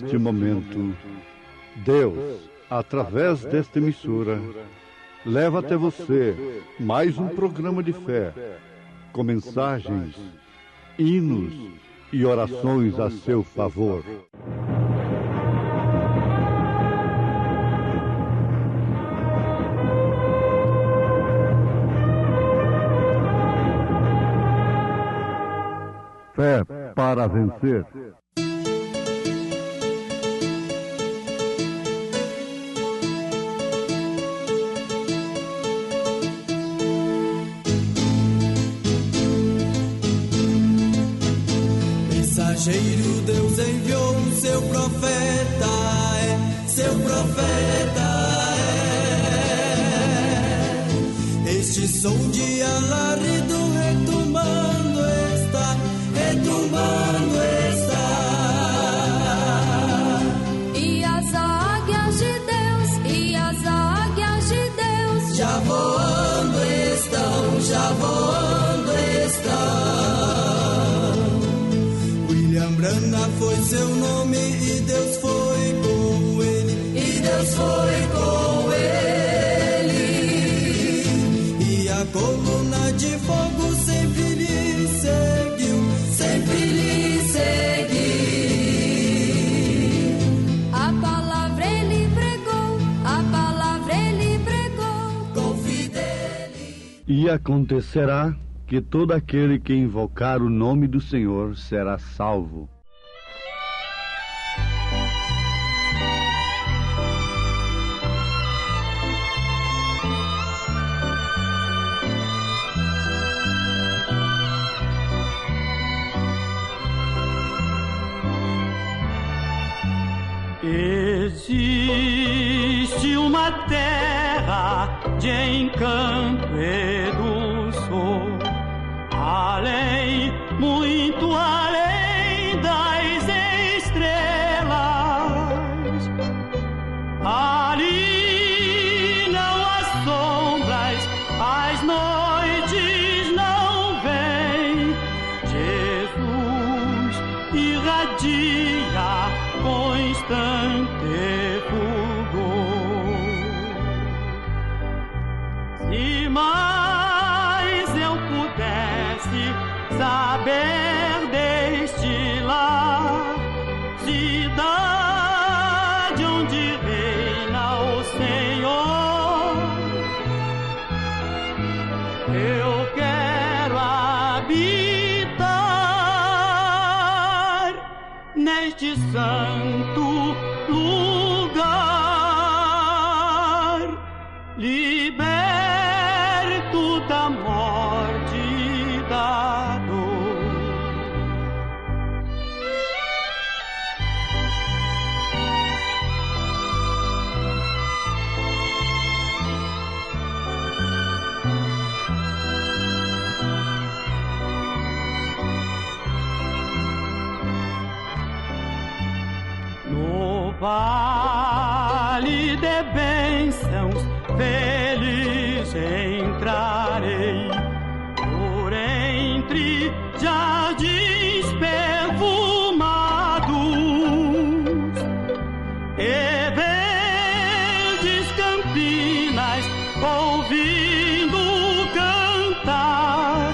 neste momento, Deus, através desta emissora, leva até você mais um programa de fé, com mensagens, hinos e orações a seu favor. Fé para vencer. Mensageiro, Deus enviou o seu profeta, seu profeta Este som de alarido retumbando está, retumbando está. E as águias de Deus, já voando estão, já voando estão. William Branham foi seu nome e Deus foi com ele, e Deus foi com ele. E a coluna de fogo sempre lhe seguiu, sempre lhe seguiu. A palavra ele pregou, com fidelidade. E acontecerá que todo aquele que invocar o nome do Senhor será salvo. Existe uma terra de encanto e doçor, além, muito além das estrelas. Ali não há sombras, as noites não vêm. Jesus irradia constante fulgor. Se mais eu pudesse saber deste lar, cidade onde reina o Senhor, eu quero habitar neste santo lugar, liberto da morte e da dor. No vale de bênçãos feliz entrarei, por entre jardins perfumados e verdes campinas, ouvindo cantar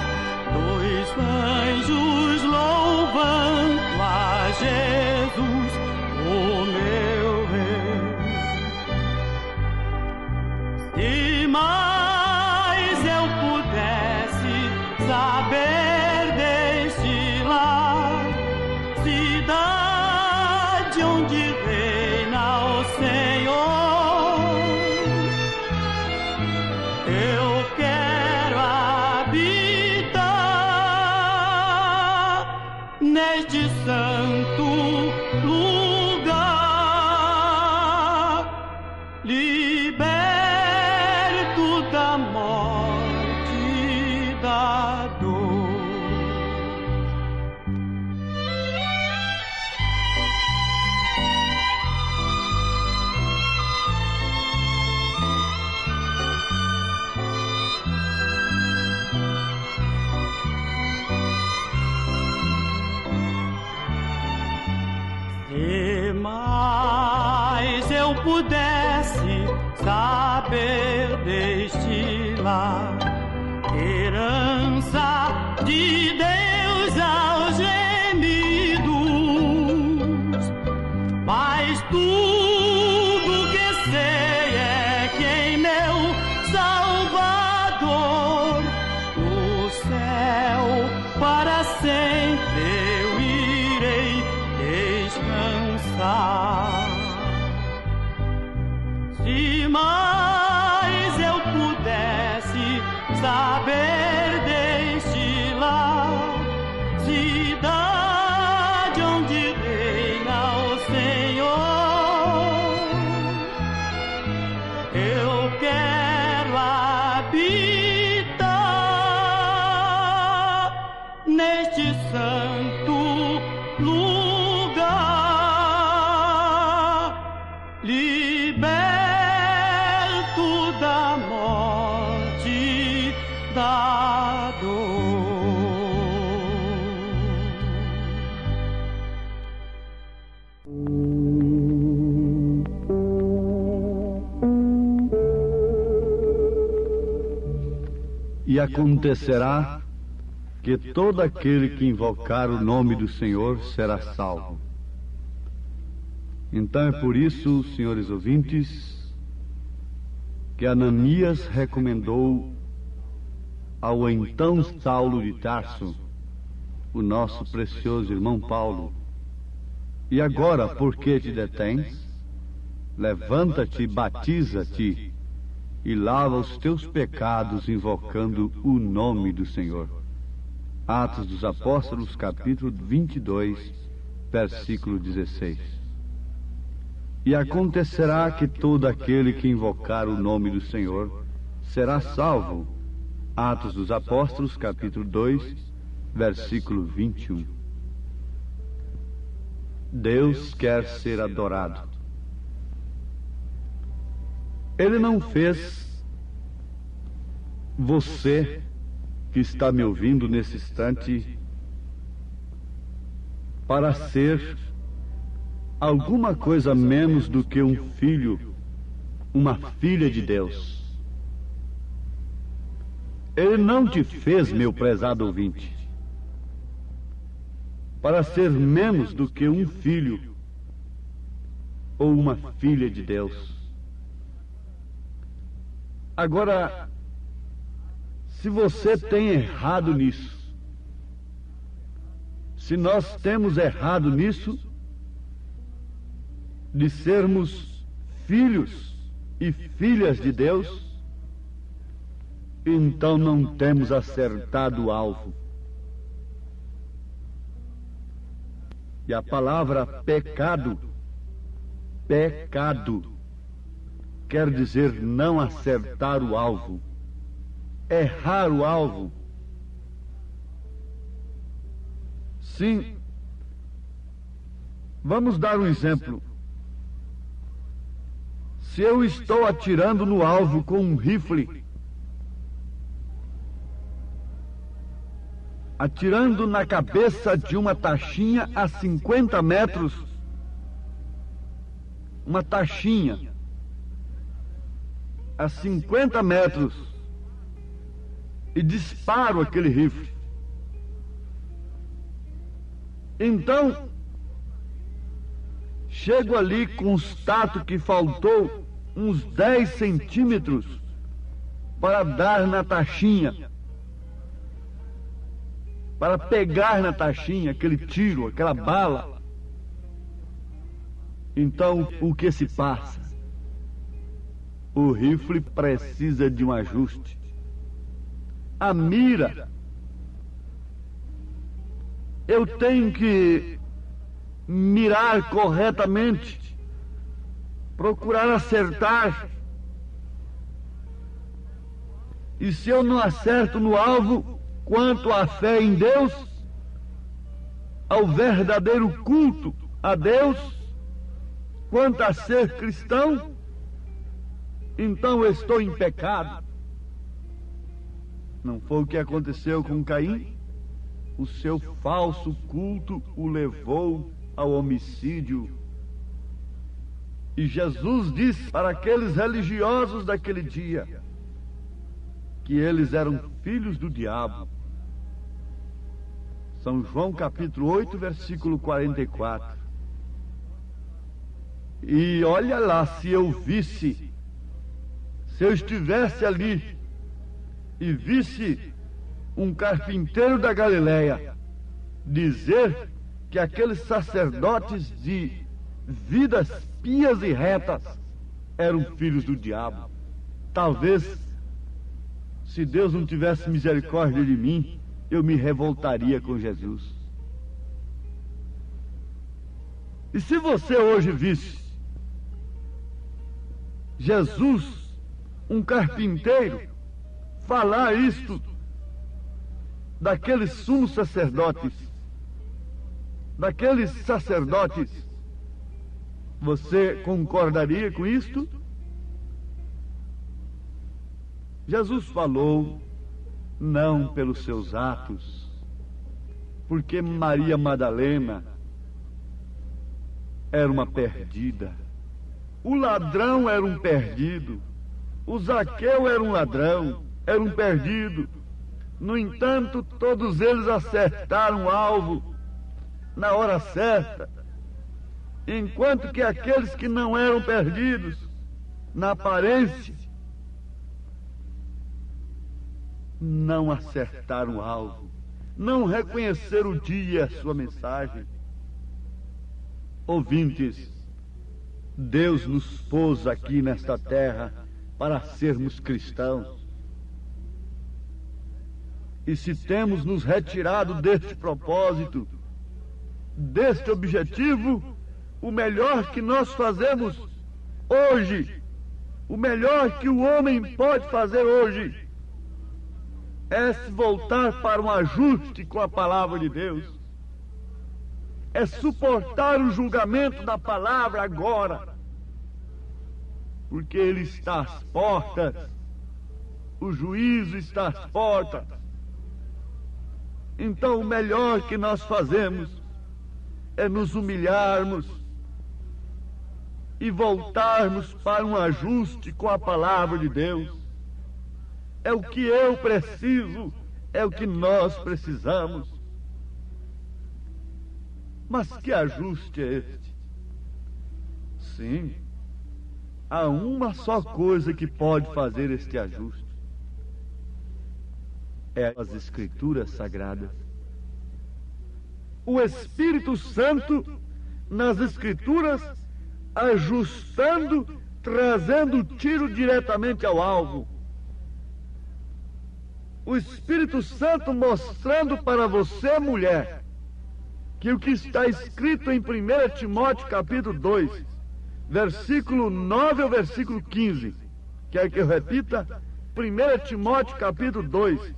dois anjos louvando a Jesus, o meu rei. Se mais eu pudesse saber deste lar, cidade onde reina o Senhor, eu quero habitar neste santo lugar, liberto da morte e da dor. pudesse saber destilar herança de Deus aos gemidos, mas tudo que sei é que em meu Salvador no céu para sempre eu irei descansar. Se mais eu pudesse saber destilar cidade onde reina o Senhor, eu quero habitar neste santo lugar, liberto da morte, da dor. E acontecerá que todo aquele que invocar o nome do Senhor será salvo. Então é por isso, senhores ouvintes, que Ananias recomendou ao então Saulo de Tarso, o nosso precioso irmão Paulo: e agora, por que te detens? Levanta-te, batiza-te e lava os teus pecados invocando o nome do Senhor. Atos dos Apóstolos, capítulo 22, versículo 16. E acontecerá que todo aquele que invocar o nome do Senhor será salvo. Atos dos Apóstolos, capítulo 2, versículo 21. Deus quer ser adorado. Ele não fez você que está me ouvindo nesse instante para ser alguma coisa menos do que um filho, uma filha de Deus. Ele não te fez, meu prezado ouvinte, para ser menos do que um filho ou uma filha de Deus. Agora, se você tem errado nisso, se nós temos errado nisso, de sermos filhos e filhas de Deus, então não temos acertado o alvo. E a palavra pecado, quer dizer não acertar o alvo, errar o alvo. Sim, vamos dar um exemplo. Se eu estou atirando no alvo com um rifle, atirando na cabeça de uma taxinha a 50 metros, uma taxinha a 50 metros, e disparo aquele rifle, então chego ali, constato que faltou uns 10 centímetros para dar na taxinha, para pegar na taxinha aquele tiro, aquela bala. Então, o que se passa? O rifle precisa de um ajuste. A mira, eu tenho que mirar corretamente, procurar acertar. E se eu não acerto no alvo, quanto à fé em Deus, ao verdadeiro culto a Deus, quanto a ser cristão, então eu estou em pecado. Não foi o que aconteceu com Caim? O seu falso culto o levou ao homicídio. E Jesus disse para aqueles religiosos daquele dia que eles eram filhos do diabo. São João capítulo 8, versículo 44. E olha lá, se eu estivesse ali e visse um carpinteiro da Galileia dizer que aqueles sacerdotes de vidas pias e retas eram filhos do diabo, talvez, se Deus não tivesse misericórdia de mim, eu me revoltaria com Jesus. E se você hoje visse Jesus, um carpinteiro, falar isto daqueles sumos sacerdotes, você concordaria com isto? Jesus falou não pelos seus atos, porque Maria Madalena era uma perdida, o ladrão era um perdido, o Zaqueu era um ladrão, era um perdido. No entanto, todos eles acertaram o alvo na hora certa, enquanto que aqueles que não eram perdidos, na aparência, não acertaram o alvo, não reconheceram o dia e a sua mensagem. Ouvintes, Deus nos pôs aqui nesta terra para sermos cristãos. E se temos nos retirado deste propósito, deste objetivo, o melhor que nós fazemos hoje, o melhor que o homem pode fazer hoje, é se voltar para um ajuste com a palavra de Deus, é suportar o julgamento da palavra agora, porque ele está às portas, o juízo está às portas. Então o melhor que nós fazemos é nos humilharmos e voltarmos para um ajuste com a palavra de Deus. É o que eu preciso, é o que nós precisamos. Mas que ajuste é este? Sim, há uma só coisa que pode fazer este ajuste. É as Escrituras Sagradas. O Espírito Santo nas Escrituras ajustando, trazendo o tiro diretamente ao alvo. O Espírito Santo mostrando para você, mulher, que o que está escrito em 1 Timóteo capítulo 2, versículo 9 ao versículo 15, quer que eu repita? 1 Timóteo capítulo 2,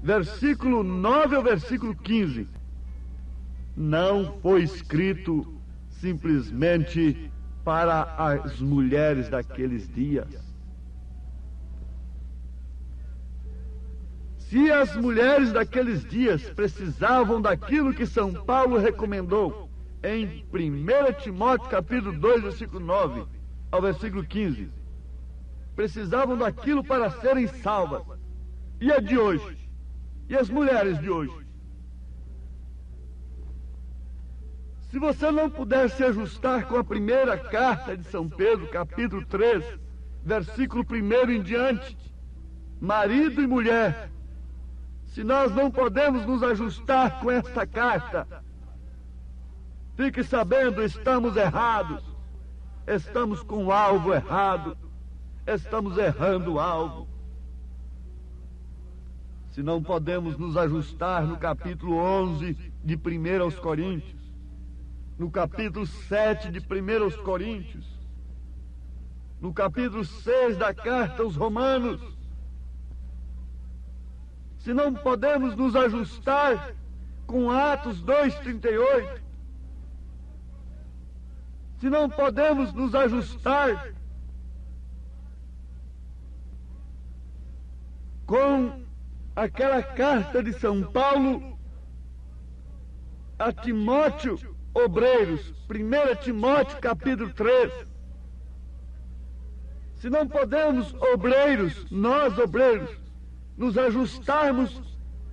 versículo 9 ao versículo 15, não foi escrito simplesmente para as mulheres daqueles dias. Se as mulheres daqueles dias precisavam daquilo que São Paulo recomendou em 1 Timóteo capítulo 2, versículo 9 ao versículo 15, precisavam daquilo para serem salvas. E a de hoje? E as mulheres de hoje? Se você não puder se ajustar com a primeira carta de São Pedro, capítulo 3, versículo 1 em diante, marido e mulher, se nós não podemos nos ajustar com esta carta, fique sabendo, estamos errados, estamos com o alvo errado, estamos errando o alvo. Se não podemos nos ajustar no capítulo 11 de 1 aos Coríntios, no capítulo 7 de 1 aos Coríntios, no capítulo 6 da carta aos Romanos, se não podemos nos ajustar com Atos 2:38, se não podemos nos ajustar com aquela carta de São Paulo a Timóteo, obreiros, 1 Timóteo capítulo 3, Se não podemos, obreiros, nós obreiros, nos ajustarmos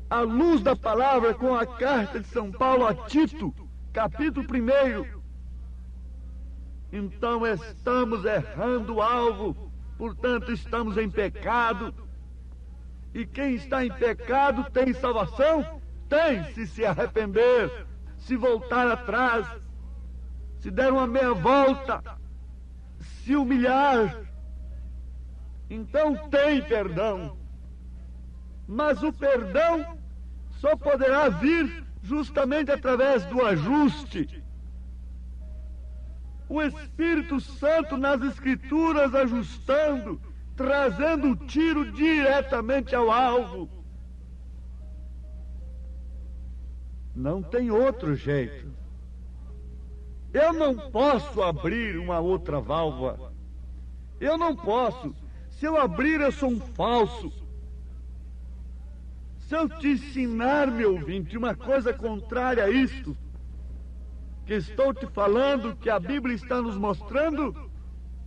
à luz da palavra com a carta de São Paulo a Tito, capítulo 1, então estamos errando o alvo, portanto estamos em pecado. E quem está em pecado tem salvação? Tem, se arrepender, se voltar atrás, se der uma meia volta, se humilhar, então tem perdão. Mas o perdão só poderá vir justamente através do ajuste. O Espírito Santo nas Escrituras ajustando, trazendo o tiro diretamente ao alvo. Não tem outro jeito. Eu não posso abrir uma outra válvula. Eu não posso. Se eu abrir, eu sou um falso. Se eu te ensinar, meu ouvinte, uma coisa contrária a isto, que estou te falando, que a Bíblia está nos mostrando,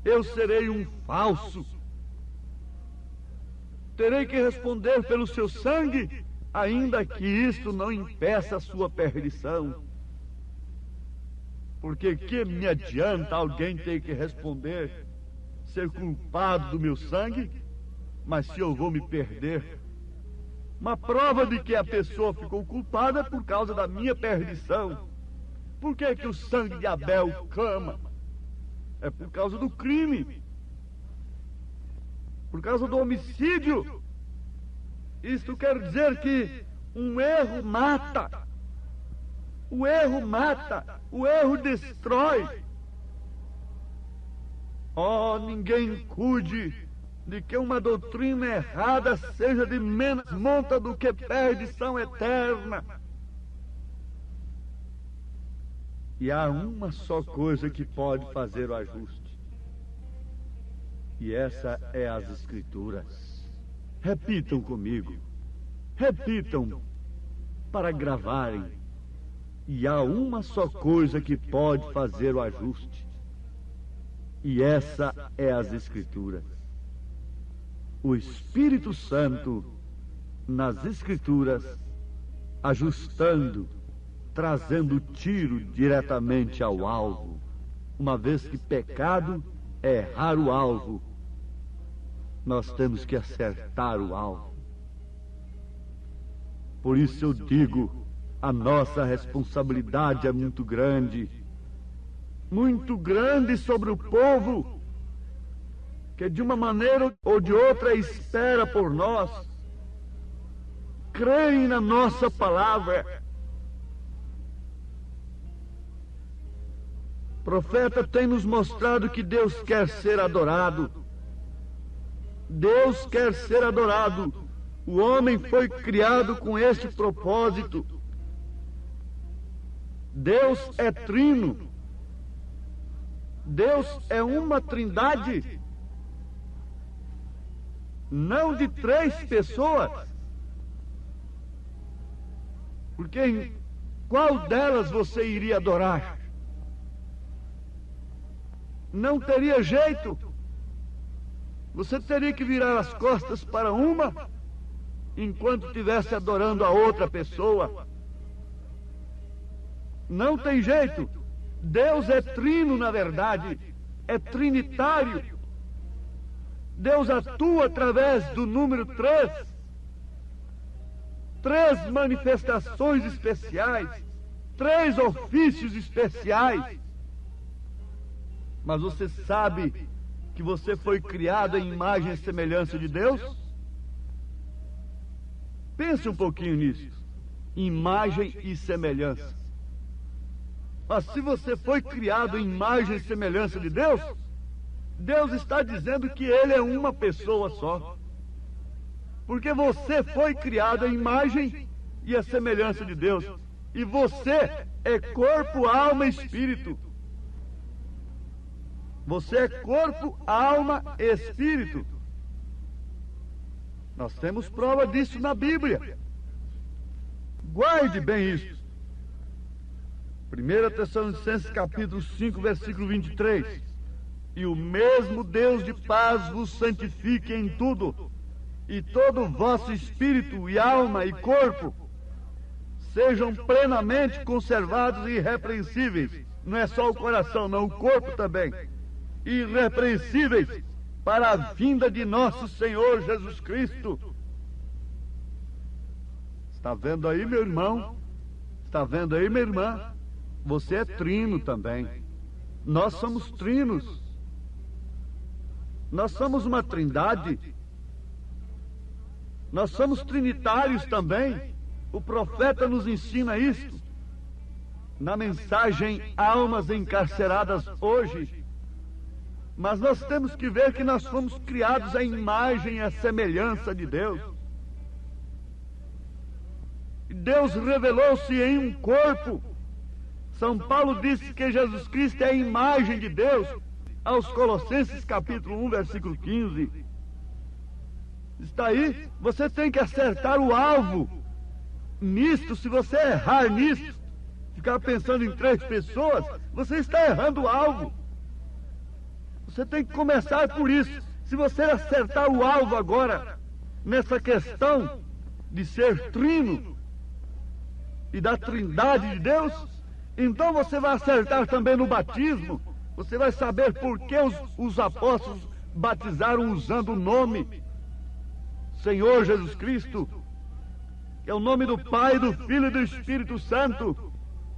eu serei um falso. Terei que responder pelo seu sangue, ainda que isto não impeça a sua perdição. Porque que me adianta alguém ter que responder, ser culpado do meu sangue, mas se eu vou me perder? Uma prova de que a pessoa ficou culpada por causa da minha perdição. Por que o sangue de Abel clama? É por causa do crime. Por causa do homicídio. Isto quer dizer que um erro mata. O erro mata. O erro destrói. Oh, ninguém cuide de que uma doutrina errada seja de menos monta do que perdição eterna. E há uma só coisa que pode fazer o ajuste. E essa é as Escrituras. Repitam comigo. Repitam para gravarem. E há uma só coisa que pode fazer o ajuste. E essa é as Escrituras. O Espírito Santo nas Escrituras, ajustando, trazendo o tiro diretamente ao alvo, uma vez que pecado é errar o alvo, nós temos que acertar o alvo. Por isso eu digo, a nossa responsabilidade é muito grande sobre o povo, que de uma maneira ou de outra espera por nós. Creem na nossa palavra. O profeta tem nos mostrado que Deus quer ser adorado. Deus quer ser adorado. O homem foi criado com este propósito. Deus é trino. Deus é uma trindade. Não de 3 pessoas. Porque em qual delas você iria adorar? Não teria jeito. Você teria que virar as costas para uma, enquanto estivesse adorando a outra pessoa. Não tem jeito. Deus é trino, na verdade. É trinitário. Deus atua através do número 3. 3 manifestações especiais. 3 ofícios especiais. Mas você sabe que você foi criado em imagem e semelhança de Deus? Pense um pouquinho nisso. Imagem e semelhança. Mas se você foi criado em imagem e semelhança de Deus, Deus está dizendo que Ele é uma pessoa só. Porque você foi criado à imagem e à semelhança de Deus. E você é corpo, alma e espírito. Você é corpo, alma e espírito. Nós temos prova disso na Bíblia. Guarde bem isso. 1 Tessalonicenses capítulo 5, versículo 23. E o mesmo Deus de paz vos santifique em tudo, e todo o vosso espírito e alma e corpo sejam plenamente conservados e irrepreensíveis. Não é só o coração, não, o corpo também. Irrepreensíveis para a vinda de nosso Senhor Jesus Cristo. Está vendo aí, meu irmão? Está vendo aí, minha irmã? Você é trino também. Nós somos trinos. Nós somos uma trindade. Nós somos trinitários também. O profeta nos ensina isto. Na mensagem Almas Encarceradas hoje. Mas nós temos que ver que nós fomos criados à imagem e à semelhança de Deus. Deus revelou-se em um corpo. São Paulo disse que Jesus Cristo é a imagem de Deus, aos Colossenses capítulo 1, versículo 15. Está aí, você tem que acertar o alvo. Nisto, se você errar nisto, ficar pensando em 3 pessoas, você está errando o alvo. Você tem que começar por isso. Se você acertar o alvo agora, nessa questão de ser trino e da trindade de Deus, então você vai acertar também no batismo. Você vai saber por que os apóstolos batizaram usando o nome Senhor Jesus Cristo, que é o nome do Pai, do Filho e do Espírito Santo.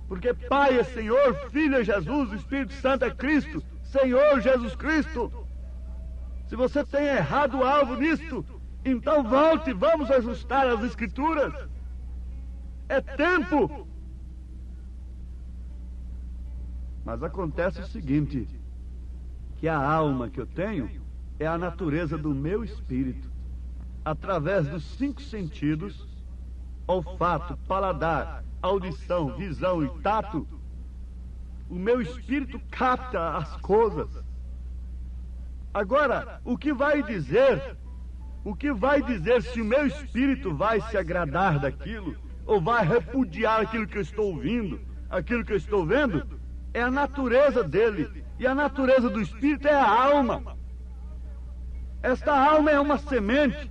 Porque Pai é Senhor, Filho é Jesus, Espírito Santo é Cristo, Senhor Jesus Cristo. Se você tem errado o alvo nisto, então volte, vamos ajustar as Escrituras. É tempo. Mas acontece o seguinte, que a alma que eu tenho é a natureza do meu espírito. Através dos 5 sentidos, olfato, paladar, audição, visão e tato, o meu espírito capta as coisas. Agora, o que vai dizer se o meu espírito vai se agradar daquilo, ou vai repudiar aquilo que eu estou ouvindo, aquilo que eu estou vendo, é a natureza dele. E a natureza do espírito é a alma. Esta alma é uma semente.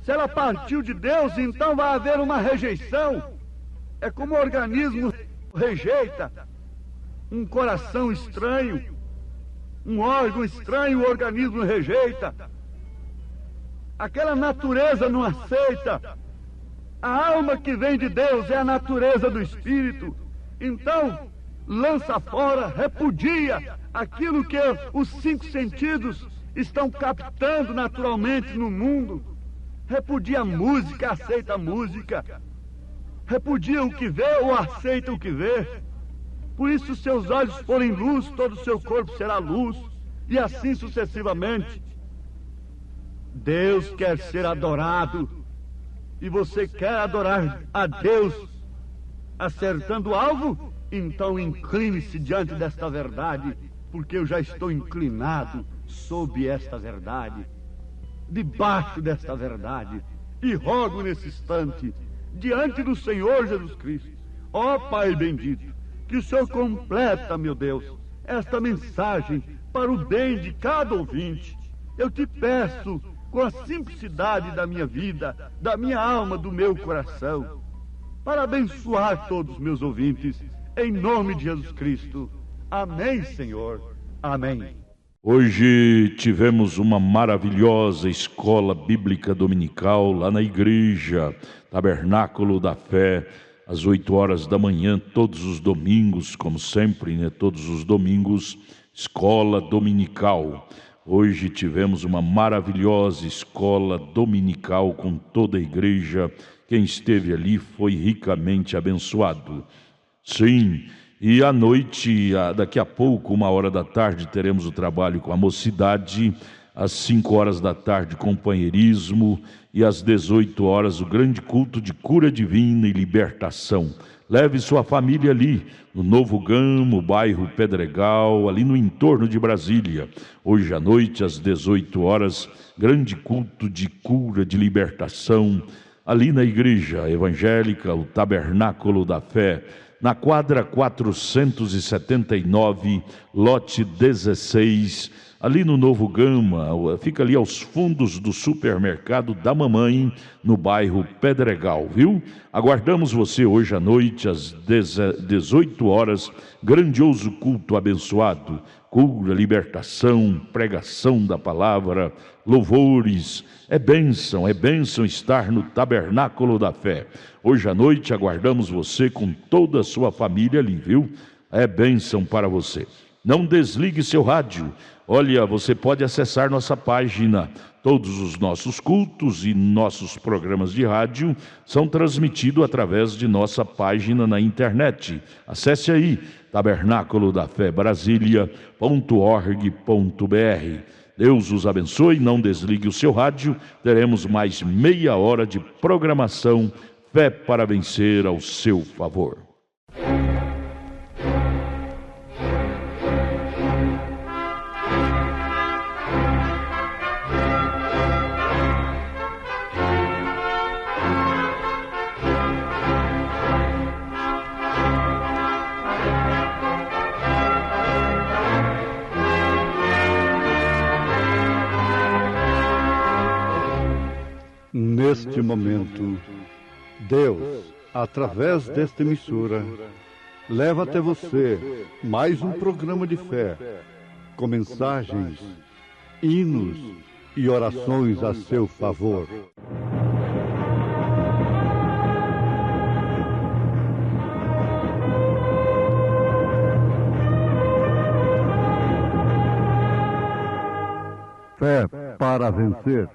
Se ela partiu de Deus, então vai haver uma rejeição. É como o organismo rejeita um coração estranho, um órgão estranho, o organismo rejeita. Aquela natureza não aceita. A alma que vem de Deus é a natureza do Espírito. Então, lança fora, repudia aquilo que os 5 sentidos estão captando naturalmente no mundo. Repudia a música, aceita a música. Repudia o que vê ou aceita o que vê. Por isso, se seus olhos forem luz, todo o seu corpo será luz, e assim sucessivamente. Deus quer ser adorado, e você quer adorar a Deus acertando o alvo? Então incline-se diante desta verdade, porque eu já estou inclinado sob esta verdade, debaixo desta verdade, e rogo nesse instante, diante do Senhor Jesus Cristo, ó Pai bendito, que o Senhor completa, meu Deus, esta mensagem para o bem de cada ouvinte. Eu te peço, com a simplicidade da minha vida, da minha alma, do meu coração, para abençoar todos os meus ouvintes, em nome de Jesus Cristo. Amém, Senhor. Amém. Hoje tivemos uma maravilhosa escola bíblica dominical lá na igreja Tabernáculo da Fé, às 8 horas da manhã, todos os domingos, como sempre, né? Todos os domingos, escola dominical. Hoje tivemos uma maravilhosa escola dominical com toda a igreja. Quem esteve ali foi ricamente abençoado. Sim, e à noite, daqui a pouco, 1h da tarde, teremos o trabalho com a mocidade. Às 5 horas da tarde, companheirismo. E às 18 horas, o grande culto de cura divina e libertação. Leve sua família ali, no Novo Gamo, bairro Pedregal, ali no entorno de Brasília. Hoje à noite, às 18 horas, grande culto de cura, de libertação, ali na igreja evangélica, o Tabernáculo da Fé, na quadra 479, lote 16, ali no Novo Gama, fica ali aos fundos do supermercado da mamãe, no bairro Pedregal, viu? Aguardamos você hoje à noite, às 18 horas, grandioso culto abençoado, cura, libertação, pregação da palavra, louvores. É bênção estar no Tabernáculo da Fé. Hoje à noite aguardamos você com toda a sua família ali, viu? É bênção para você. Não desligue seu rádio. Olha, você pode acessar nossa página. Todos os nossos cultos e nossos programas de rádio são transmitidos através de nossa página na internet. Acesse aí, tabernaculodafé.brasilia.org.br. Deus os abençoe, não desligue o seu rádio. Teremos mais meia hora de programação. Fé para vencer ao seu favor. Neste momento, Deus, através desta emissora, leva até você mais um programa de fé, com mensagens, hinos e orações a seu favor. Fé para vencer.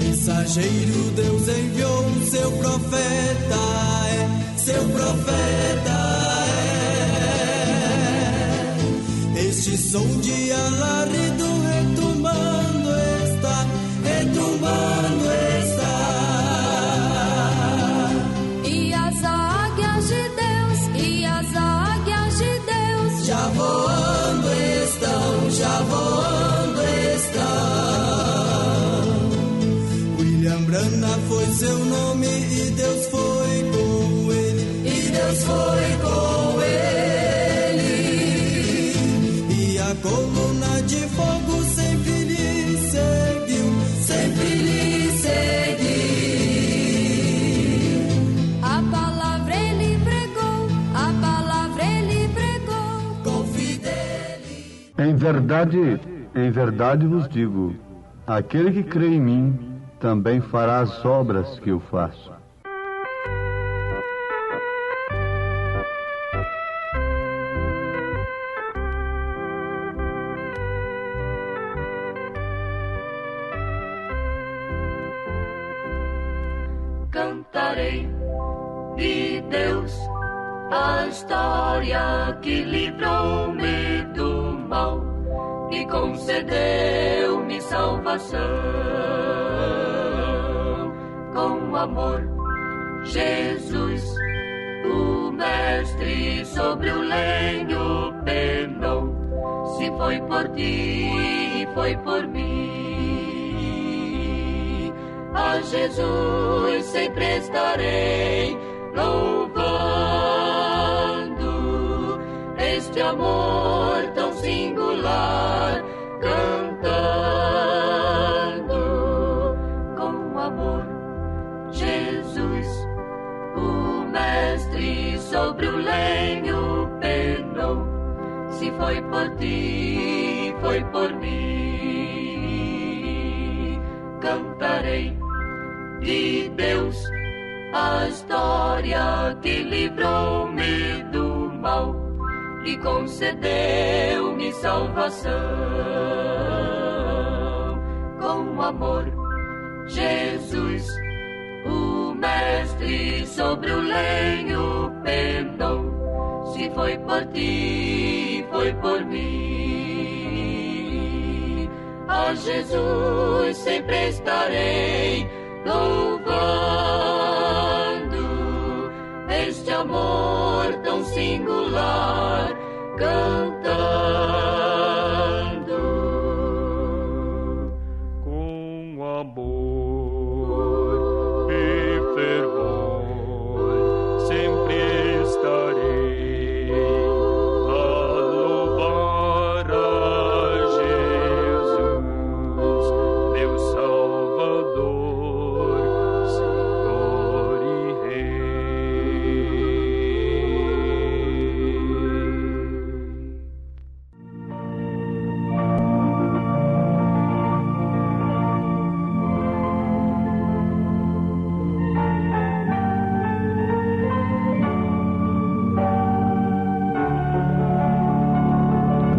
Mensageiro Deus enviou seu profeta, seu profeta Este som de alarido retumbando está, retumbando está. E as águias de Deus, e as águias de Deus já voando estão, já voando estão. William Branham foi seu nome e Deus foi com ele, e Deus foi com ele. E a coluna de fogo sempre lhe seguiu, sempre lhe seguiu. A palavra ele pregou, a palavra ele pregou com fidelidade. Em verdade vos digo, aquele que crê em mim também fará as obras que eu faço. Cantarei de Deus a história que livrou-me do mal e concedeu-me salvação. Com amor, Jesus, o mestre sobre o lenho penou. Se foi por ti, foi por mim. A Jesus sempre estarei louvando este amor tão singular, cantando com amor. Jesus, o mestre sobre o lenho penou. Se foi por ti, foi por mim. Cantarei de Deus a história que livrou-me do mal e concedeu-me salvação. Com amor, Jesus, o mestre sobre o lenho penou. Se foi por ti, foi por mim. A Jesus sempre estarei louvando este amor tão singular, cantando com amor e fervor, sempre estarei a louvar a Jesus, meu Salvador, Senhor e Rei.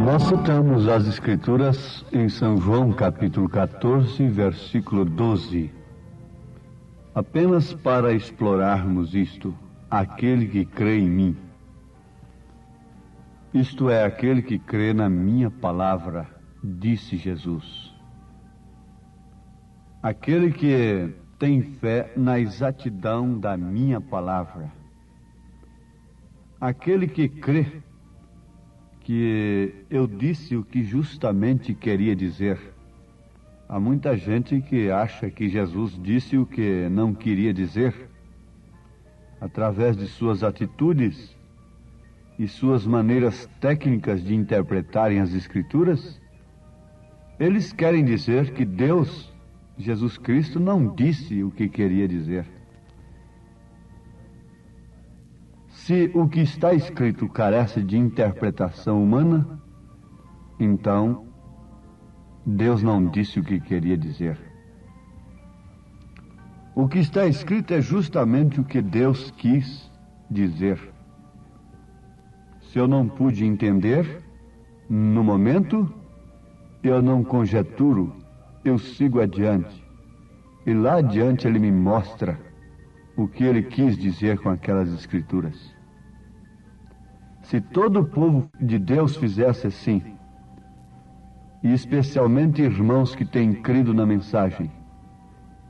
Nós citamos as Escrituras em São João, capítulo 14, versículo 12. Apenas para explorarmos isto, aquele que crê em mim. Isto é, aquele que crê na minha palavra, disse Jesus. Aquele que tem fé na exatidão da minha palavra. Aquele que crê que eu disse o que justamente queria dizer. Há muita gente que acha que Jesus disse o que não queria dizer. Através de suas atitudes e suas maneiras técnicas de interpretarem as Escrituras, eles querem dizer que Deus, Jesus Cristo, não disse o que queria dizer. Se o que está escrito carece de interpretação humana, então Deus não disse o que queria dizer. O que está escrito é justamente o que Deus quis dizer. Se eu não pude entender, no momento, eu não conjeturo, eu sigo adiante. E lá adiante Ele me mostra o que Ele quis dizer com aquelas Escrituras. Se todo o povo de Deus fizesse assim, e especialmente irmãos que têm crido na mensagem,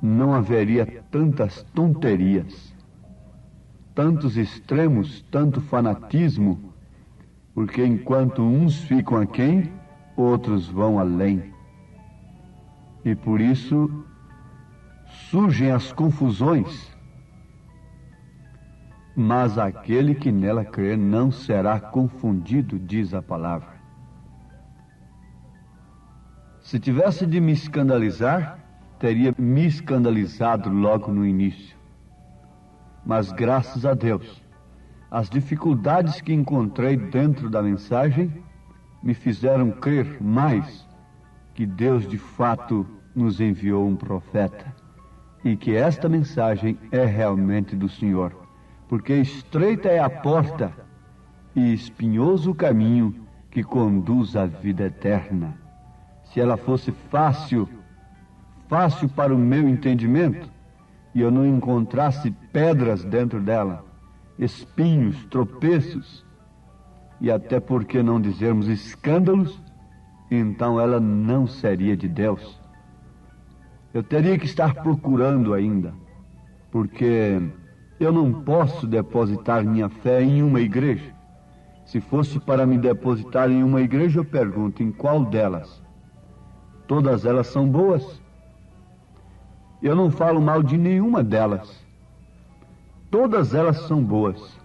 não haveria tantas tonterias, tantos extremos, tanto fanatismo, porque enquanto uns ficam aquém, outros vão além. E por isso surgem as confusões. Mas aquele que nela crê não será confundido, diz a palavra. Se tivesse de me escandalizar, teria me escandalizado logo no início. Mas graças a Deus, as dificuldades que encontrei dentro da mensagem me fizeram crer mais que Deus de fato nos enviou um profeta e que esta mensagem é realmente do Senhor. Porque estreita é a porta e espinhoso o caminho que conduz à vida eterna. Se ela fosse fácil para o meu entendimento, e eu não encontrasse pedras dentro dela, espinhos, tropeços, e até por que não dizermos escândalos, então ela não seria de Deus. Eu teria que estar procurando ainda, porque eu não posso depositar minha fé em uma igreja. Se fosse para me depositar em uma igreja, eu pergunto, em qual delas? Todas elas são boas? Eu não falo mal de nenhuma delas. Todas elas são boas.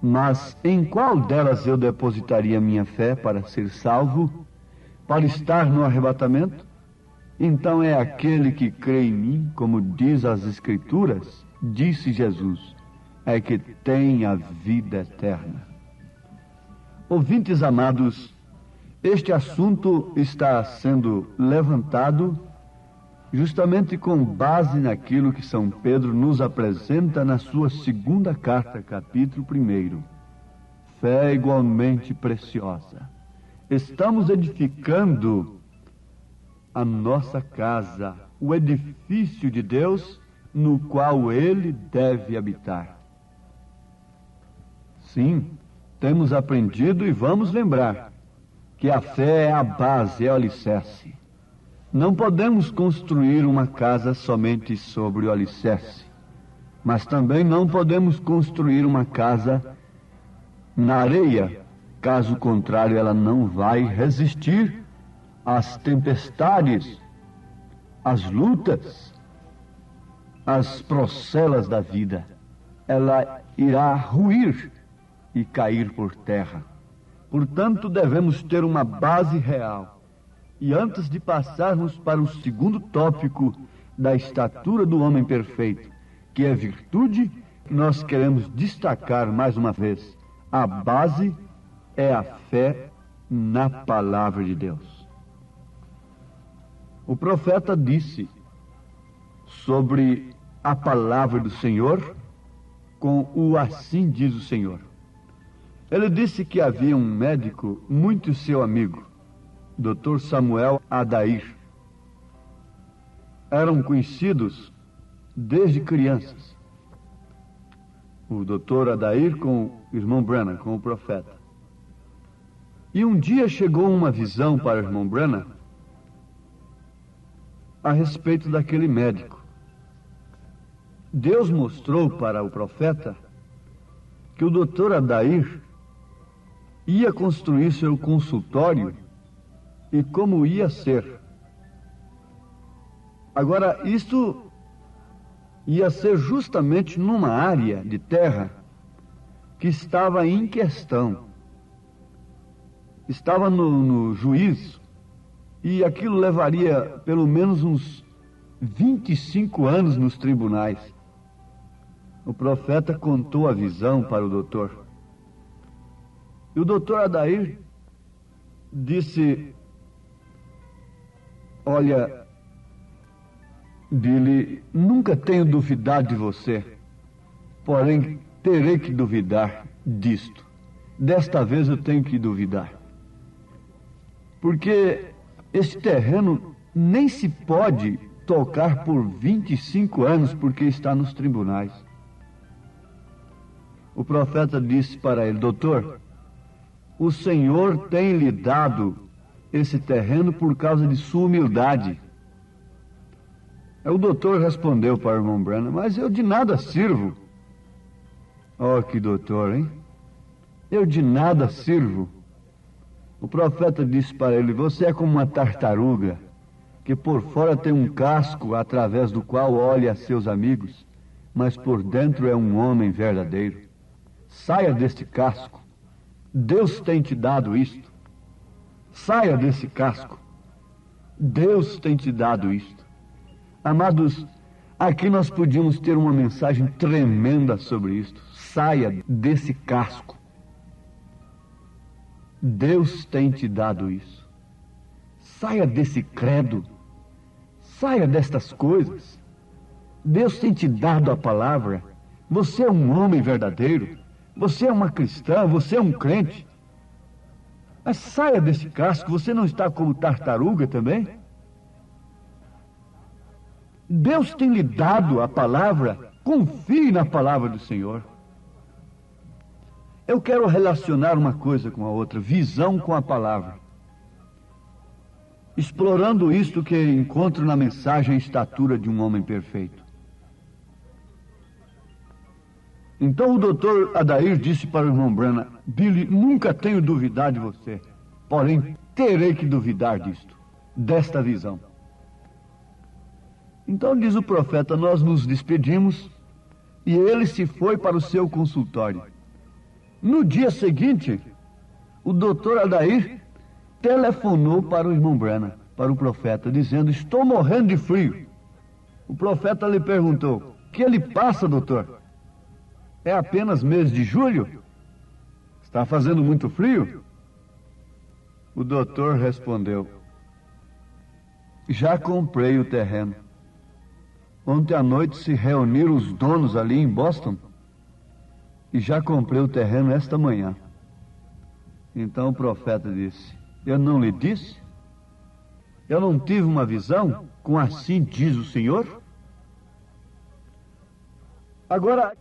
Mas em qual delas eu depositaria minha fé para ser salvo, para estar no arrebatamento? Então é aquele que crê em mim, como diz as Escrituras, disse Jesus, é que tem a vida eterna. Ouvintes amados, este assunto está sendo levantado justamente com base naquilo que São Pedro nos apresenta na sua segunda carta, capítulo 1. Fé igualmente preciosa. Estamos edificando a nossa casa, o edifício de Deus, no qual Ele deve habitar. Sim, temos aprendido e vamos lembrar que a fé é a base, é o alicerce. Não podemos construir uma casa somente sobre o alicerce, mas também não podemos construir uma casa na areia Caso contrário, ela não vai resistir às tempestades, às lutas, às procelas da vida. Ela irá ruir e cair por terra. Portanto, devemos ter uma base real. E antes de passarmos para o segundo tópico da estatura do homem perfeito, que é virtude, nós queremos destacar mais uma vez: a base é a fé na palavra de Deus. O profeta disse sobre a palavra do Senhor com o assim diz o Senhor. Ele disse que havia um médico muito seu amigo, Dr. Samuel Adair. Eram conhecidos desde crianças. O Dr. Adair com o irmão Branham, com o profeta. E um dia chegou uma visão para o irmão Branham a respeito daquele médico. Deus mostrou para o profeta que o Dr. Adair ia construir seu consultório e como ia ser. Agora, isso ia ser justamente numa área de terra que estava em questão. Estava no juízo, e aquilo levaria pelo menos uns 25 anos nos tribunais. O profeta contou a visão para o doutor. E o doutor Adair disse: olha, Billy, nunca tenho duvidado de você, porém terei que duvidar disto. Desta vez eu tenho que duvidar. Porque esse terreno nem se pode tocar por 25 anos porque está nos tribunais. O profeta disse para ele: doutor, o Senhor tem lhe dado esse terreno por causa de sua humildade. O doutor respondeu para o irmão Branham: mas eu de nada sirvo. Oh, que doutor, hein? Eu de nada sirvo. O profeta disse para ele: você é como uma tartaruga, que por fora tem um casco através do qual olha a seus amigos, mas por dentro é um homem verdadeiro. Saia deste casco. Deus tem te dado isto. Saia desse casco. Deus tem te dado isto. Amados, aqui nós podíamos ter uma mensagem tremenda sobre isto. Saia desse casco. Deus tem te dado isso. Saia desse credo. Saia destas coisas. Deus tem te dado a palavra. Você é um homem verdadeiro. Você é uma cristã. Você é um crente. Mas saia desse casco. Você não está como tartaruga também? Deus tem lhe dado a palavra. Confie na palavra do Senhor. Eu quero relacionar uma coisa com a outra, visão com a palavra. Explorando isto que encontro na mensagem Estatura de um Homem Perfeito. Então o doutor Adair disse para o irmão Branham: Billy, nunca tenho duvidado de você, porém terei que duvidar disto, desta visão. Então diz o profeta: nós nos despedimos e ele se foi para o seu consultório. No dia seguinte, o doutor Adair telefonou para o irmão Branham, para o profeta, dizendo: estou morrendo de frio. O profeta lhe perguntou: que ele passa, doutor? É apenas mês de julho? Está fazendo muito frio? O doutor respondeu: já comprei o terreno. Ontem à noite se reuniram os donos ali em Boston e já comprei o terreno esta manhã. Então o profeta disse: eu não lhe disse? Eu não tive uma visão com assim diz o Senhor? Agora,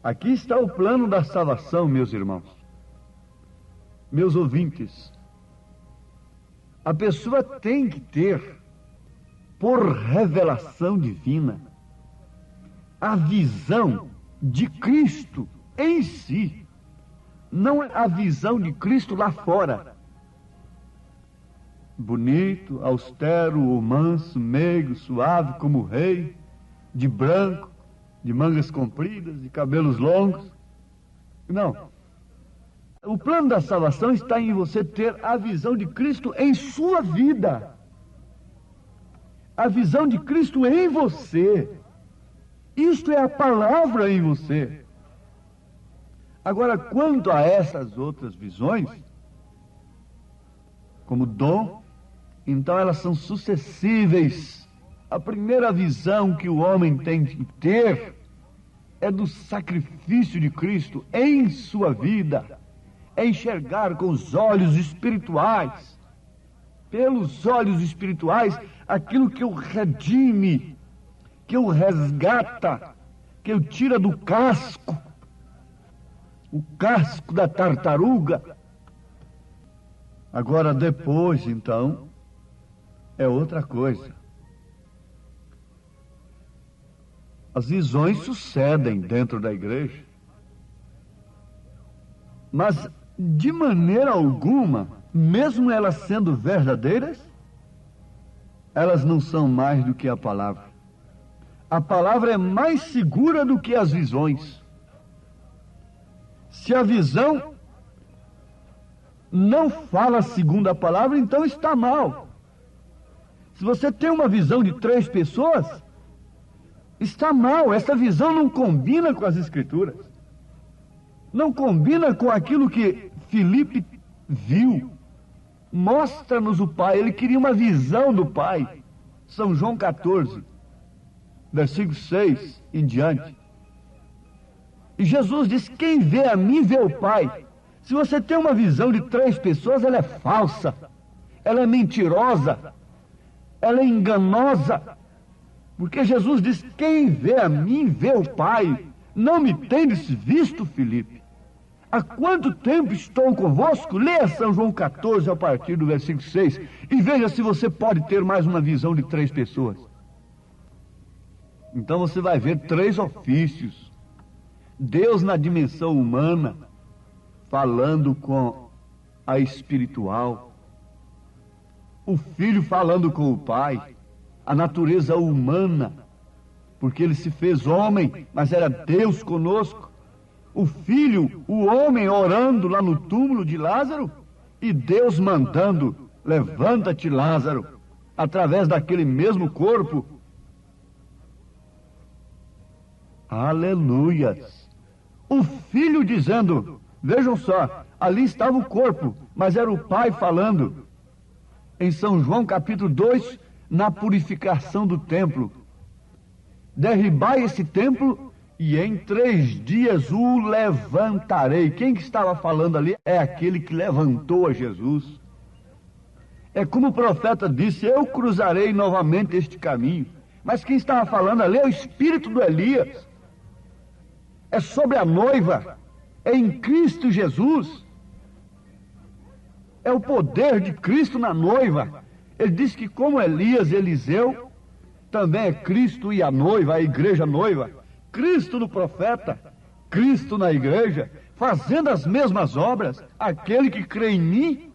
aqui está o plano da salvação, meus irmãos, meus ouvintes. A pessoa tem que ter, por revelação divina, a visão de Cristo em si. não é a visão de Cristo lá fora. Bonito, austero, ou manso, meigo, suave como rei, de branco, de mangas compridas, de cabelos longos. Não. O plano da salvação está em você ter a visão de Cristo em sua vida. A visão de Cristo em você. Isto é a palavra em você. Agora, quanto a essas outras visões, como dom, então elas são sucessíveis. A primeira visão que o homem tem que ter é do sacrifício de Cristo em sua vida. É enxergar com os olhos espirituais, pelos olhos espirituais, aquilo que o redime, que o resgata, que o tira do casco, o casco da tartaruga. Agora, depois, então, é outra coisa. As visões sucedem dentro da igreja, mas de maneira alguma, mesmo elas sendo verdadeiras, elas não são mais do que a palavra. A palavra é mais segura do que as visões. Se a visão não fala segundo a palavra, então está mal. Se você tem uma visão de 3 pessoas, está mal. Essa visão não combina com as Escrituras. Não combina com aquilo que Filipe viu. Mostra-nos o Pai. Ele queria uma visão do Pai. São João 14, versículo 6 em diante. E Jesus diz: quem vê a mim vê o Pai. Se você tem uma visão de 3 pessoas, ela é falsa, ela é mentirosa, ela é enganosa. Porque Jesus diz: quem vê a mim vê o Pai. Não me tendes visto, Filipe? Há quanto tempo estou convosco? Leia São João 14 a partir do versículo 6 e veja se você pode ter mais uma visão de 3 pessoas. Então você vai ver 3 ofícios. Deus na dimensão humana, falando com a espiritual. O Filho falando com o Pai. A natureza humana, porque ele se fez homem, mas era Deus conosco. O Filho, o homem orando lá no túmulo de Lázaro, e Deus mandando: levanta-te, Lázaro, através daquele mesmo corpo. Aleluias! O Filho dizendo, vejam só, ali estava o corpo, mas era o Pai falando. Em São João capítulo 2, na purificação do templo: derribai esse templo e em 3 dias o levantarei. Quem que estava falando ali? É aquele que levantou a Jesus. É como o profeta disse: eu cruzarei novamente este caminho. Mas quem estava falando ali é o espírito do Elias. É sobre a noiva, é em Cristo Jesus. É o poder de Cristo na noiva. Ele diz que como Elias e Eliseu, também é Cristo e a noiva, a igreja noiva. Cristo no profeta, Cristo na igreja, fazendo as mesmas obras. Aquele que crê em mim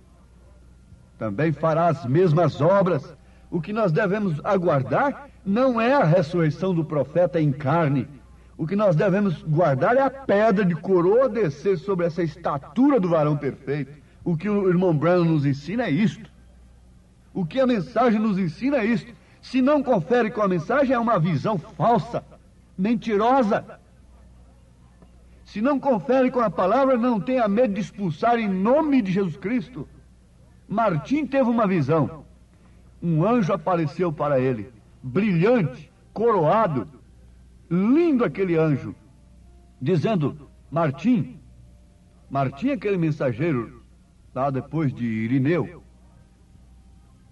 também fará as mesmas obras. O que nós devemos aguardar não é a ressurreição do profeta em carne. O que nós devemos guardar é a pedra de coroa descer sobre essa estatura do varão perfeito. O que o irmão Branham nos ensina é isto. O que a mensagem nos ensina é isto. Se não confere com a mensagem, é uma visão falsa, mentirosa. Se não confere com a palavra, não tenha medo de expulsar em nome de Jesus Cristo. Martim teve uma visão. Um anjo apareceu para ele, brilhante, coroado, lindo aquele anjo, dizendo: Martim, Martim é aquele mensageiro lá depois de Irineu.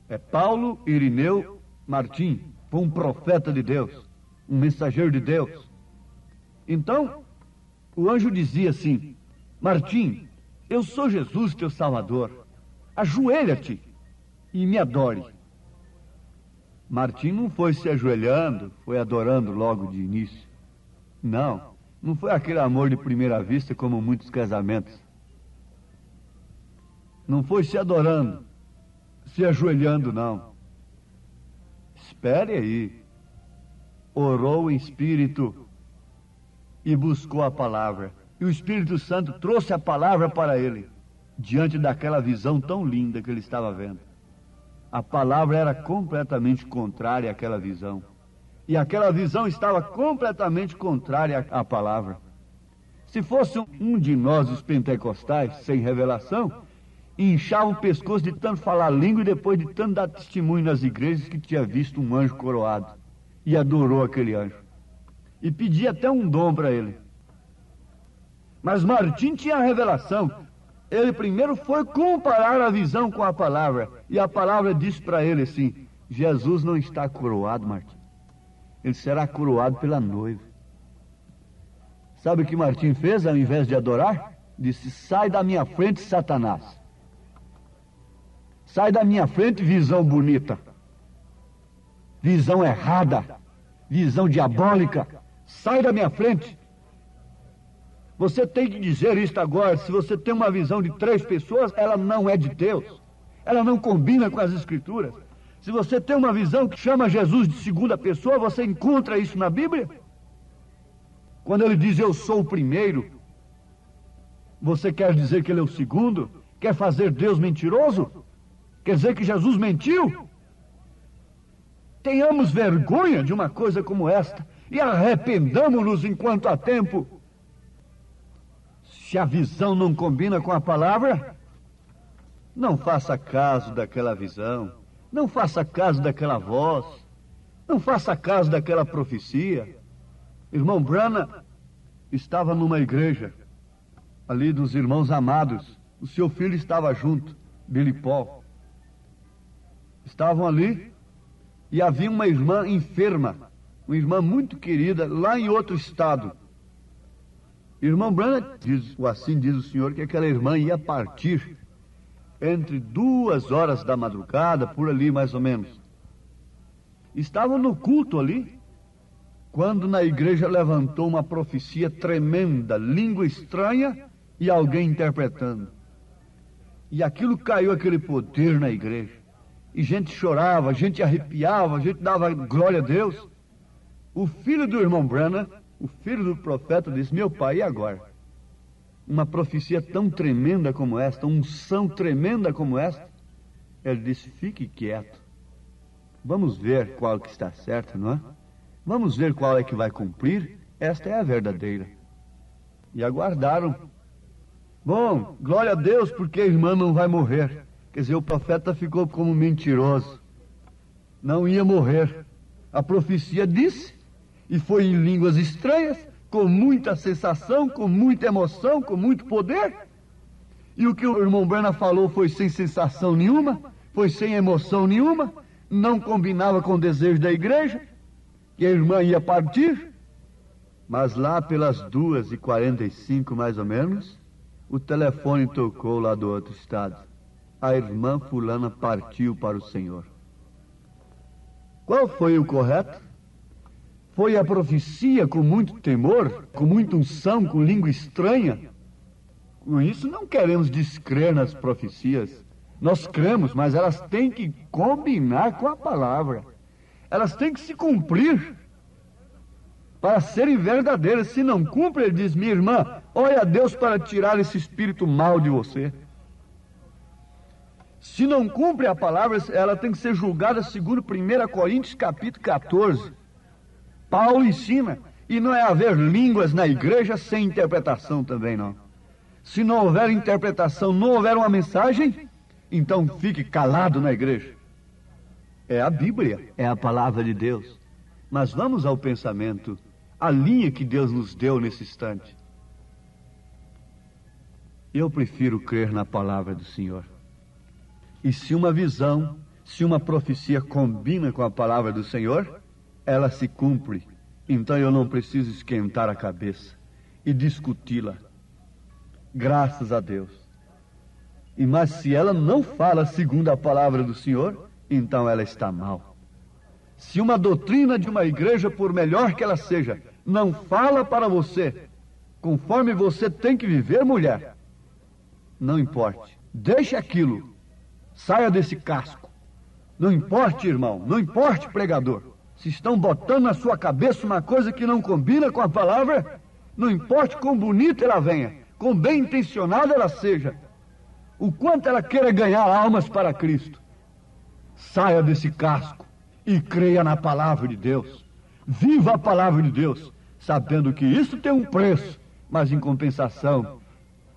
É Paulo, Irineu, Martim. Foi um profeta de Deus, um mensageiro de Deus. Então, o anjo dizia assim: Martim, eu sou Jesus, teu Salvador. Ajoelha-te e me adore. Martim não foi se ajoelhando, foi adorando logo de início. Não foi aquele amor de primeira vista como muitos casamentos Não foi se adorando, se ajoelhando, não. Espere aí. Orou em espírito e buscou a palavra. E o Espírito Santo trouxe a palavra para ele, diante daquela visão tão linda que ele estava vendo. A palavra era completamente contrária àquela visão. E aquela visão estava completamente contrária à palavra. Se fosse um de nós, os pentecostais, sem revelação, inchava o pescoço de tanto falar língua e depois de tanto dar testemunho nas igrejas que tinha visto um anjo coroado. E adorou aquele anjo. E pedia até um dom para ele. Mas Martim tinha a revelação. Ele primeiro foi comparar a visão com a palavra. E a palavra disse para ele assim: Jesus não está coroado, Martim. Ele será coroado pela noiva. Sabe o que Martim fez ao invés de adorar? Disse: sai da minha frente, Satanás. Sai da minha frente, visão bonita. Visão errada. Visão diabólica. Sai da minha frente. Você tem que dizer isto agora. Se você tem uma visão de 3 pessoas, ela não é de Deus. Ela não combina com as Escrituras. Se você tem uma visão que chama Jesus de segunda pessoa, você encontra isso na Bíblia? Quando ele diz eu sou o primeiro, você quer dizer que ele é o segundo? Quer fazer Deus mentiroso? Quer dizer que Jesus mentiu? Tenhamos vergonha de uma coisa como esta e arrependamos-nos enquanto há tempo. Se a visão não combina com a palavra, não faça caso daquela visão, não faça caso daquela voz, não faça caso daquela profecia. Irmão Branham estava numa igreja, ali dos irmãos amados, o seu filho estava junto, Billy Paul. Estavam ali e havia uma irmã enferma, uma irmã muito querida, lá em outro estado. Irmão Branham, assim diz o Senhor, que aquela irmã ia partir entre 2 horas da madrugada, por ali mais ou menos. Estavam no culto ali, quando na igreja levantou uma profecia tremenda, língua estranha e alguém interpretando. E aquilo caiu, aquele poder na igreja. E gente chorava, gente arrepiava, gente dava glória a Deus. O filho do irmão Branham, o filho do profeta, disse: meu pai, e agora? Uma profecia tão tremenda como esta, uma unção tremenda como esta. Ele disse: fique quieto. Vamos ver qual que está certo, não é? Vamos ver qual é que vai cumprir. Esta é a verdadeira. E aguardaram. Bom, glória a Deus, porque a irmã não vai morrer. Quer dizer, o profeta ficou como mentiroso. Não ia morrer. A profecia disse, e foi em línguas estranhas, com muita sensação, com muita emoção, com muito poder. E o que o irmão Branham falou foi sem sensação nenhuma, foi sem emoção nenhuma, não combinava com o desejo da igreja, que a irmã ia partir. Mas lá pelas 2h45, mais ou menos, o telefone tocou lá do outro estado. A irmã fulana partiu para o Senhor. Qual foi o correto? Foi a profecia com muito temor, com muita unção, com língua estranha? Com isso não queremos descrer nas profecias. Nós cremos, mas elas têm que combinar com a palavra. Elas têm que se cumprir para serem verdadeiras. Se não cumpre, ele diz: minha irmã, ore a Deus para tirar esse espírito mau de você. Se não cumpre a palavra, ela tem que ser julgada segundo 1 Coríntios capítulo 14. Paulo ensina, e não é haver línguas na igreja sem interpretação também, não. Se não houver interpretação, não houver uma mensagem, então fique calado na igreja. É a Bíblia, é a palavra de Deus. Mas vamos ao pensamento, a linha que Deus nos deu nesse instante. Eu prefiro crer na palavra do Senhor. E se uma visão, se uma profecia combina com a palavra do Senhor, ela se cumpre. Então eu não preciso esquentar a cabeça e discuti-la. Graças a Deus. Mas se ela não fala segundo a palavra do Senhor, então ela está mal. Se uma doutrina de uma igreja, por melhor que ela seja, não fala para você, conforme você tem que viver, mulher, não importe. Deixe aquilo. Saia desse casco. Não importe, irmão, não importe, pregador. Se estão botando na sua cabeça uma coisa que não combina com a palavra, não importe quão bonita ela venha, quão bem intencionada ela seja, o quanto ela queira ganhar almas para Cristo. Saia desse casco e creia na palavra de Deus. Viva a palavra de Deus, sabendo que isso tem um preço, mas em compensação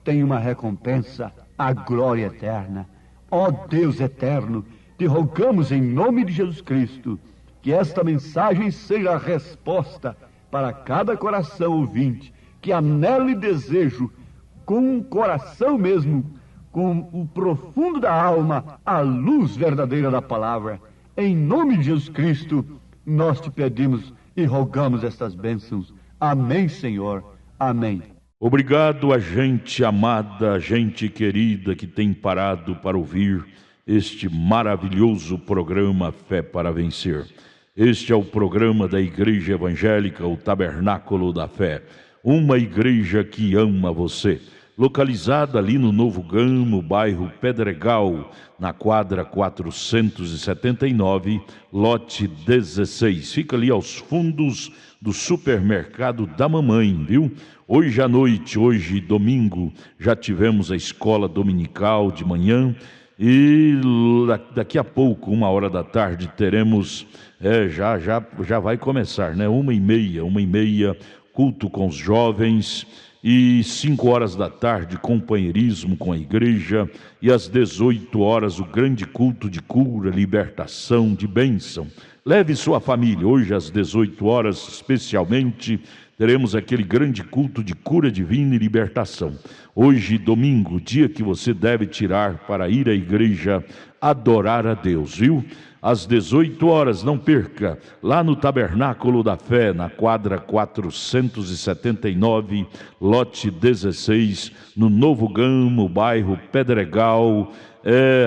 tem uma recompensa, a glória eterna. Ó Deus eterno, te rogamos em nome de Jesus Cristo, que esta mensagem seja a resposta para cada coração ouvinte, que anele desejo, com o coração mesmo, com o profundo da alma, a luz verdadeira da palavra. Em nome de Jesus Cristo, nós te pedimos e rogamos estas bênçãos. Amém, Senhor. Amém. Obrigado a gente amada, gente querida que tem parado para ouvir este maravilhoso programa Fé para Vencer. Este é o programa da Igreja Evangélica, o Tabernáculo da Fé, uma igreja que ama você, localizada ali no Novo Gamo, bairro Pedregal, na quadra 479, lote 16. Fica ali aos fundos do supermercado da mamãe, viu? Hoje à noite, hoje domingo, já tivemos a escola dominical de manhã e daqui a pouco, 1h da tarde, teremos, já vai começar, né? 1h30, culto com os jovens e 5h da tarde, companheirismo com a igreja e às 18h o grande culto de cura, libertação, de bênção. Leve sua família, hoje às 18h especialmente, teremos aquele grande culto de cura divina e libertação. Hoje, domingo, dia que você deve tirar para ir à igreja adorar a Deus, viu? Às 18h, não perca, lá no Tabernáculo da Fé, na quadra 479, lote 16, no Novo Gamo, bairro Pedregal,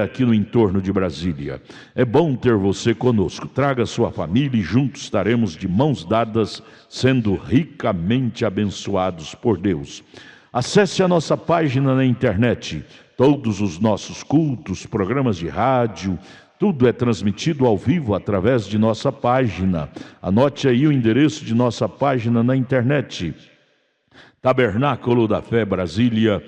aqui no entorno de Brasília. É bom ter você conosco. Traga sua família e juntos estaremos de mãos dadas, sendo ricamente abençoados por Deus. Acesse a nossa página na internet. Todos os nossos cultos, programas de rádio, tudo é transmitido ao vivo através de nossa página. Anote aí o endereço de nossa página na internet: Tabernáculo da Fé Brasília.org.br,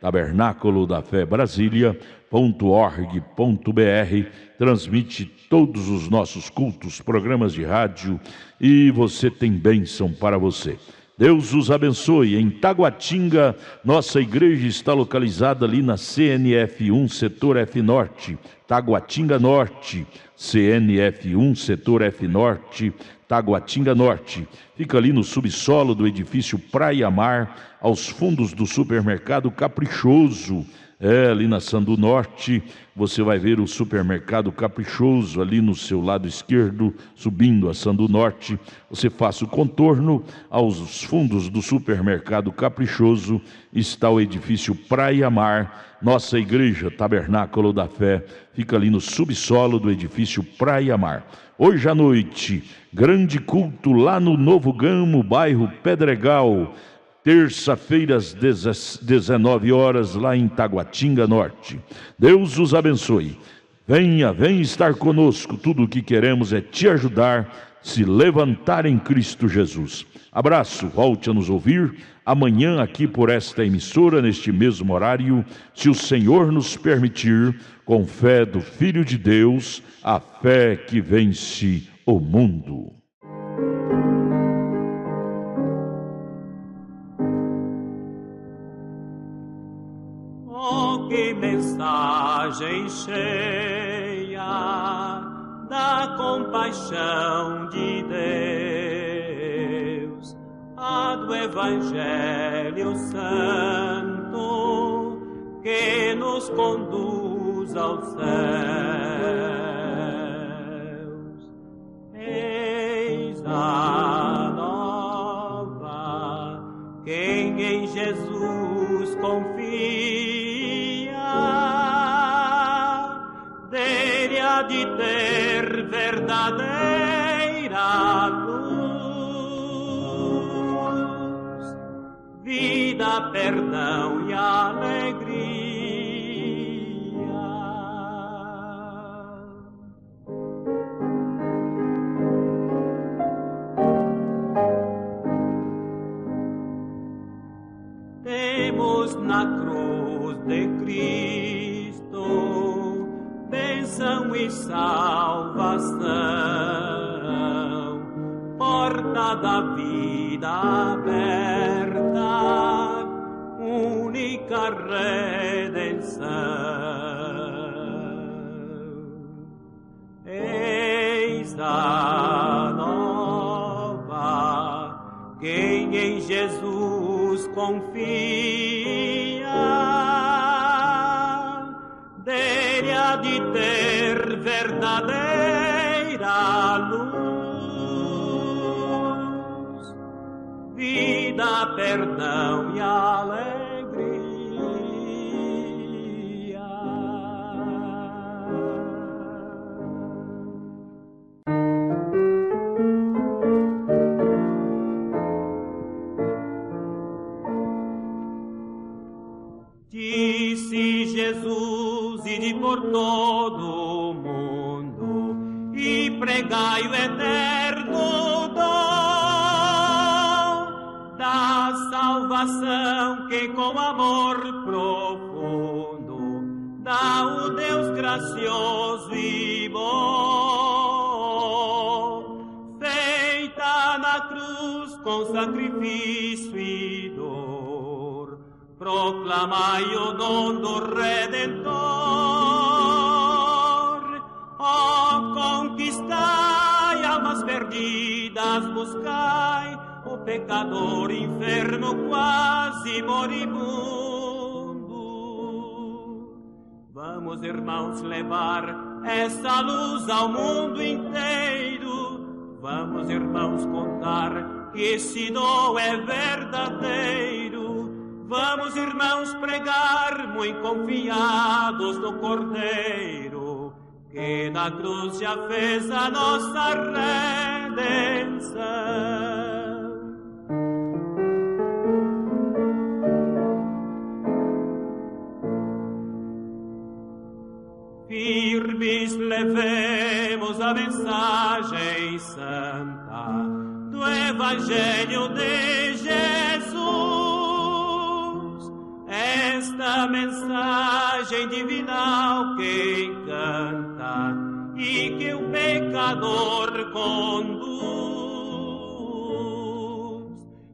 Tabernáculo da Fé Brasília.org.br. Transmite todos os nossos cultos, programas de rádio, e você tem bênção para você. Deus os abençoe. Em Taguatinga, nossa igreja está localizada ali na CNF1, setor F Norte, Taguatinga Norte, CNF1, setor F Norte, Taguatinga Norte. Fica ali no subsolo do edifício Praia Mar, aos fundos do supermercado Caprichoso. Ali na Sandu Norte, você vai ver o supermercado Caprichoso ali no seu lado esquerdo, subindo a Sandu Norte. Você faça o contorno, aos fundos do supermercado Caprichoso está o edifício Praia Mar. Nossa igreja Tabernáculo da Fé fica ali no subsolo do edifício Praia Mar. Hoje à noite, grande culto lá no Novo Gamo, bairro Pedregal. Terça-feira às 19h lá em Taguatinga Norte. Deus os abençoe. Venha estar conosco. Tudo o que queremos é te ajudar, se levantar em Cristo Jesus. Abraço, volte a nos ouvir amanhã aqui por esta emissora, neste mesmo horário, se o Senhor nos permitir, com fé do Filho de Deus, a fé que vence o mundo. Que mensagem cheia da compaixão de Deus, a do Evangelho Santo que nos conduz aos céus. Eis a nova, quem em Jesus confia, dele há de ter verdadeira luz. vida, perdão e alegria. Temos na cruz de Cristo bênção e salvação, porta da vida aberta, única redenção. Eis a nova, quem em Jesus confia, dele há de ter verdadeira luz, vida, perdão e alegria. Disse Jesus, ide por todo o mundo e pregai o eterno dom da salvação que com amor profundo dá o Deus gracioso e bom, feita na cruz com sacrifício e dor. Proclamai o dom do Redentor, ó, conquistai almas perdidas, buscai o pecador enfermo quase moribundo. Vamos, irmãos, levar essa luz ao mundo inteiro. Vamos, irmãos, contar que esse dom é verdadeiro. Vamos, irmãos, pregar, muito confiados no Cordeiro, que na cruz já fez a nossa redenção. Firmes levemos a mensagem santa do Evangelho de Jesus. Esta mensagem divinal que encanta e que o pecador conduz,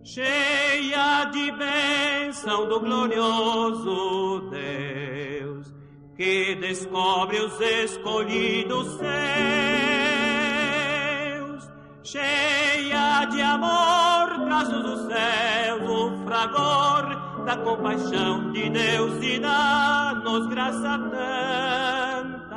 cheia de bênção do glorioso Deus, que descobre os escolhidos seus, cheia de amor, braços dos céus, o fragor da compaixão de Deus e dá-nos graça tanta.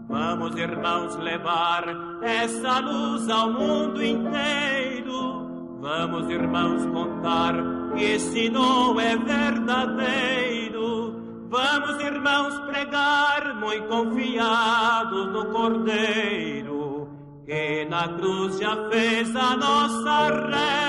Vamos, irmãos, levar essa luz ao mundo inteiro. Vamos, irmãos, contar que esse dom é verdadeiro. Vamos, irmãos, pregar, muito confiados no Cordeiro, que na cruz já fez a nossa redenção.